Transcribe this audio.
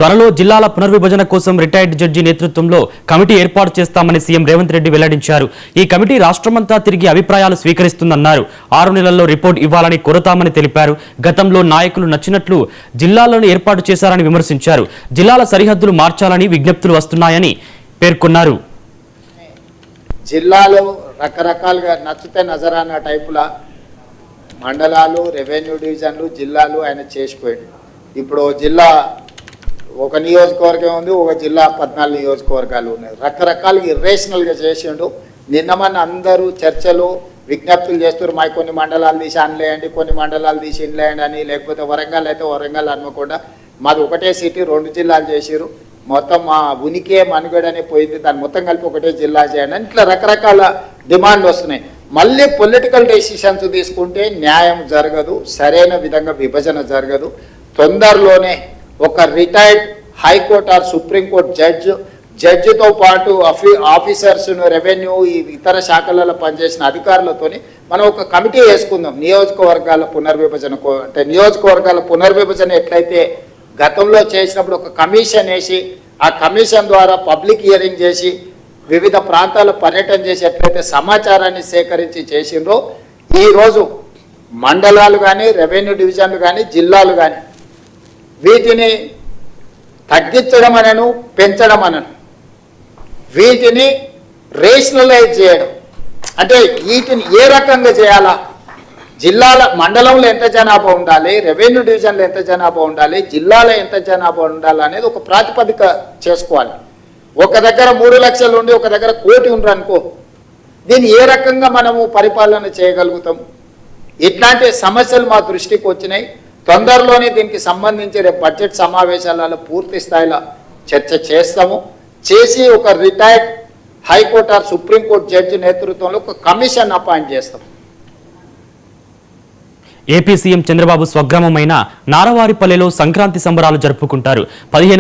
త్వరలో జిల్లాల పునర్విభజన కోసం రిటైర్డ్ జడ్జి నేతృత్వంలో కమిటీ ఏర్పాటు చేస్తామని సీఎం రేవంత్ రెడ్డి వెల్లడించారు. ఈ కమిటీ రాష్ట్రమంతా తిరిగి అభిప్రాయాలు స్వీకరిస్తుందన్నారు. 6 నెలల్లో రిపోర్ట్ ఇవ్వాలని కోరతామని తెలిపారు. గతంలో నాయకులు నచ్చినట్లు జిల్లాలను ఏర్పాటు చేశారని విమర్శించారు. జిల్లాల సరిహద్దులు మార్చాలని విజ్ఞప్తులు వస్తున్నాయని పేర్కొన్నారు. జిల్లాలో రకరకాలుగా నచ్చితే నజరానా టైపుల మండలాలు, రెవెన్యూ డివిజన్లు, జిల్లాలు ఆయన చేసిపోయాడు. ఇప్పుడు జిల్లా ఒక నియోజకవర్గం ఉంది, ఒక జిల్లా 14 నియోజకవర్గాలు ఉన్నాయి. రకరకాలుగా ఇర్రేషనల్గా చేసిండు. నిన్నమన్న అందరూ చర్చలు విజ్ఞప్తులు చేస్తారు. మా కొన్ని మండలాలు తీసి అనలేయండి, కొన్ని మండలాలు తీసి ఇన్లేయండి అని, లేకపోతే వరంగల్ అయితే వరంగల్ అనుకోకుండా మాది ఒకటే సిటీ 2 జిల్లాలు చేసిరు. మొత్తం మా ఉనికి మనుగడనే పోయింది, దాన్ని మొత్తం కలిపి ఒకటే జిల్లా చేయండి అని ఇట్లా రకరకాల డిమాండ్లు వస్తున్నాయి. మళ్ళీ పొలిటికల్ డెసిషన్స్ తీసుకుంటే న్యాయం జరగదు, సరైన విధంగా విభజన జరగదు. తొందరలోనే ఒక రిటైర్డ్ హైకోర్టు ఆర్ సుప్రీంకోర్టు జడ్జితో పాటు ఆఫీసర్స్ను, రెవెన్యూ, ఇతర శాఖలలో పనిచేసిన అధికారులతోని మనం ఒక కమిటీ వేసుకుందాం. నియోజకవర్గాల పునర్విభజన అంటే నియోజకవర్గాల పునర్విభజన ఎట్లయితే గతంలో చేసినప్పుడు ఒక కమిషన్ వేసి, ఆ కమిషన్ ద్వారా పబ్లిక్ హియరింగ్ చేసి వివిధ ప్రాంతాల పర్యటన చేసి ఎట్లయితే సమాచారాన్ని సేకరించి చేసిండ్రో, ఈరోజు మండలాలు కానీ, రెవెన్యూ డివిజన్లు కానీ, జిల్లాలు కానీ వీటిని తగ్గించడం అనను, పెంచడం అనను, వీటిని రేషనలైజ్ చేయడం అంటే వీటిని ఏ రకంగా చేయాలా, జిల్లాల మండలంలో ఎంత జనాభా ఉండాలి, రెవెన్యూ డివిజన్లో ఎంత జనాభా ఉండాలి, జిల్లాలో ఎంత జనాభా ఉండాలి అనేది ఒక ప్రాతిపదిక చేసుకోవాలి. ఒక దగ్గర 3 లక్షలు ఉండి ఒక దగ్గర 1 కోటి ఉండరు అనుకో, దీన్ని ఏ రకంగా మనము పరిపాలన చేయగలుగుతాం? ఇట్లాంటి సమస్యలు మా దృష్టికి వచ్చినాయి. తొందరలోనే దీనికి సంబంధించి రేపు బడ్జెట్ సమావేశాలలో పూర్తి స్థాయిలో చర్చ చేస్తాము. చేసి ఒక retired high court or supreme court judge నేతృత్వంలో ఒక కమిషన్ అపాయింట్ చేస్తాం. ఏపీ సీఎం చంద్రబాబు స్వగ్రామమైన నారవారిపల్లెలో సంక్రాంతి సంబరాలు జరుపుకుంటారు. 15